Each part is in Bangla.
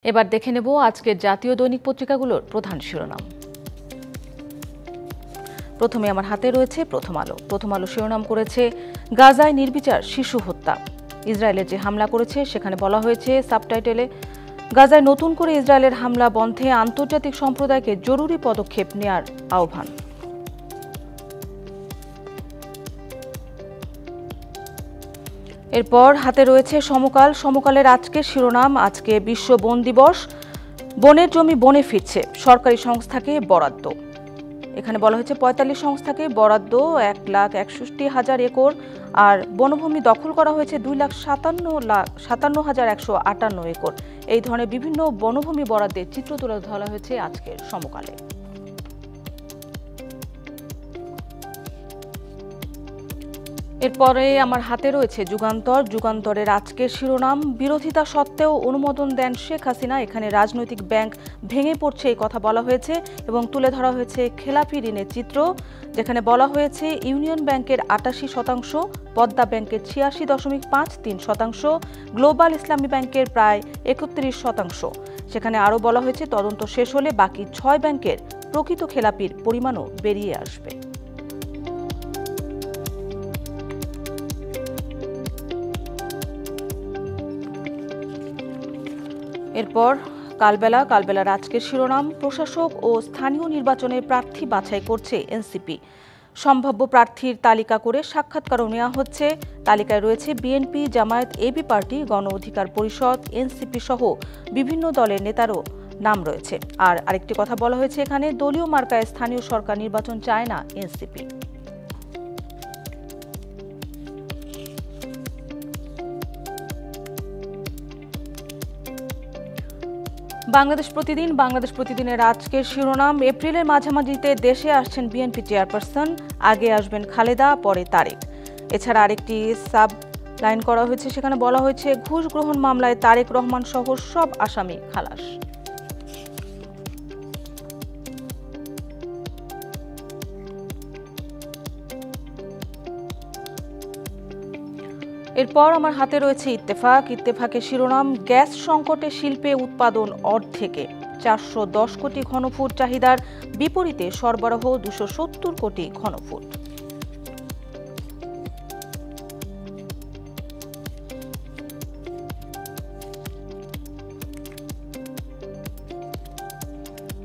এবার দেখে নেব আজকের জাতীয় দৈনিক পত্রিকাগুলোর প্রধান শিরোনাম। প্রথমে আমার হাতে রয়েছে প্রথম আলো। প্রথম আলো শিরোনাম করেছে গাজায় নির্বিচার শিশু হত্যা। ইসরায়েলের যে হামলা করেছে সেখানে বলা হয়েছে সাবটাইটেলে, গাজায় নতুন করে ইসরায়েলের হামলা বন্ধে আন্তর্জাতিক সম্প্রদায়কে জরুরি পদক্ষেপ নেয়ার আহ্বান। এরপর হাতে রয়েছে সমকাল। সমকালের আজকের শিরোনাম, আজকে বিশ্ব বন দিবস, বনের জমি বনে ফিরছে, সরকারি সংস্থাকে বরাদ্দ। এখানে বলা হয়েছে ৪৫ সংস্থাকে বরাদ্দ ১,৬১,০০০ একর, আর বনভূমি দখল করা হয়েছে ২,৫৭,১৫৮ একর। এই ধরনের বিভিন্ন বনভূমি বরাদ্দের চিত্র তুলে ধরা হয়েছে আজকের সমকালে। এরপরে আমার হাতে রয়েছে যুগান্তর। যুগান্তরের আজকের শিরোনাম, বিরোধিতা সত্ত্বেও অনুমোদন দেন শেখ হাসিনা, এখানে রাজনৈতিক ব্যাংক ভেঙে পড়ছে এই কথা বলা হয়েছে এবং তুলে ধরা হয়েছে খেলাপি ঋণের চিত্র, যেখানে বলা হয়েছে ইউনিয়ন ব্যাংকের ৮৮%, পদ্মা ব্যাংকের ৮৬.৫৩%, গ্লোবাল ইসলামী ব্যাংকের প্রায় ৩১%। সেখানে আরও বলা হয়েছে তদন্ত শেষ হলে বাকি ৬ ব্যাংকের প্রকৃত খেলাপির পরিমাণও বেরিয়ে আসবে। এরপর কালবেলার আজকের শিরোনাম, প্রশাসক ও স্থানীয় নির্বাচনের প্রার্থী বাছাই করছে এনসিপি। সম্ভাব্য প্রার্থীর তালিকা করে সাক্ষাৎকারও নেওয়া হচ্ছে। তালিকায় রয়েছে বিএনপি, জামায়াত, এবি পার্টি, গণ অধিকার পরিষদ, এনসিপি সহ বিভিন্ন দলের নেতারও নাম রয়েছে। আর আরেকটি কথা বলা হয়েছে এখানে, দলীয় মার্কায় স্থানীয় সরকার নির্বাচন চায় না এনসিপি। বাংলাদেশ প্রতিদিনের আজকের শিরোনাম, এপ্রিলের মাঝামাঝিতে দেশে আসছেন বিএনপি চেয়ারপারসন, আগে আসবেন খালেদা, পরে তারেক। এছাড়া আরেকটি সাব লাইন করা হয়েছে, সেখানে বলা হয়েছে ঘুষ গ্রহণ মামলায় তারেক রহমান সহ সব আসামি খালাস। এরপর আমার হাতে রয়েছে ইত্তেফাকের শিরোনাম, গ্যাস সংকটে শিল্পে উৎপাদন অর্ধেকে, ৪১০ কোটি ঘনফুট চাহিদার বিপরীতে সরবরাহ ২৭০ কোটি ঘনফুট।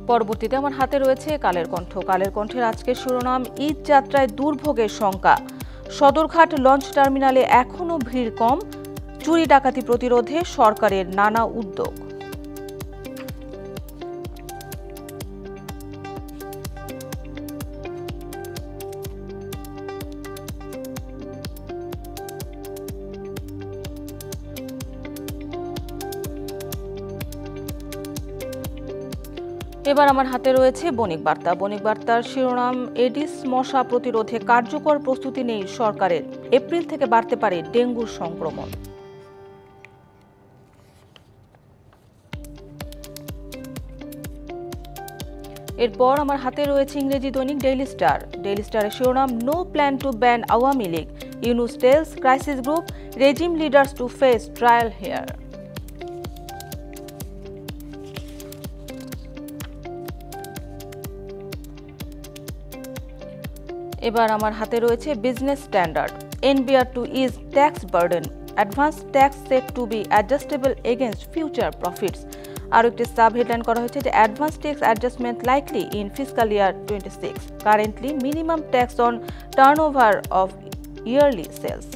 পরবর্তীতে আমার হাতে রয়েছে কালের কণ্ঠের আজকের শিরোনাম, ঈদ যাত্রায় দুর্ভোগের শঙ্কা, সদরঘাট লঞ্চ টার্মিনালে এখনও ভিড় কম, চুরি ডাকাতি প্রতিরোধে সরকারের নানা উদ্যোগ। এবার আমার হাতে রয়েছে বণিক বার্তার শিরোনাম, এডিস মশা প্রতিরোধে কার্যকর প্রস্তুতি নেই সরকারের, এপ্রিল থেকে বাড়তে পারে ডেঙ্গুর সংক্রমণ। এরপর আমার হাতে রয়েছে ইংরেজি দৈনিক ডেইলি স্টারের শিরোনাম, no plan to ban Awami League, Yunus tells crisis group regime leaders to face trial here. এবার আমার হাতে রয়েছে business standard, NBR to ease tax burden, advance tax set to be adjustable against future profits. আর একটি সাব হেডলাইন করা হয়েছে যে advance tax adjustment likely in fiscal year 26, currently minimum tax on turnover of yearly sales.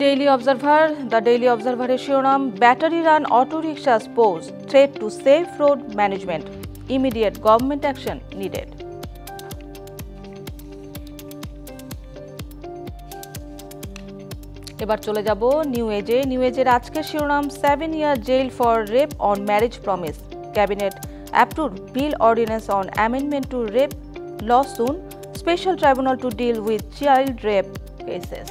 The daily অবজারভারের শিরোনাম, battery run auto রিকশাস pose threat to safe road management, immediate government action needed. এবার চলে যাব নিউ এজের আজকের শিরোনাম, 7 year jail for rape on marriage promise, cabinet approved bill ordinance on amendment to rape law soon, special tribunal to deal with child rape cases।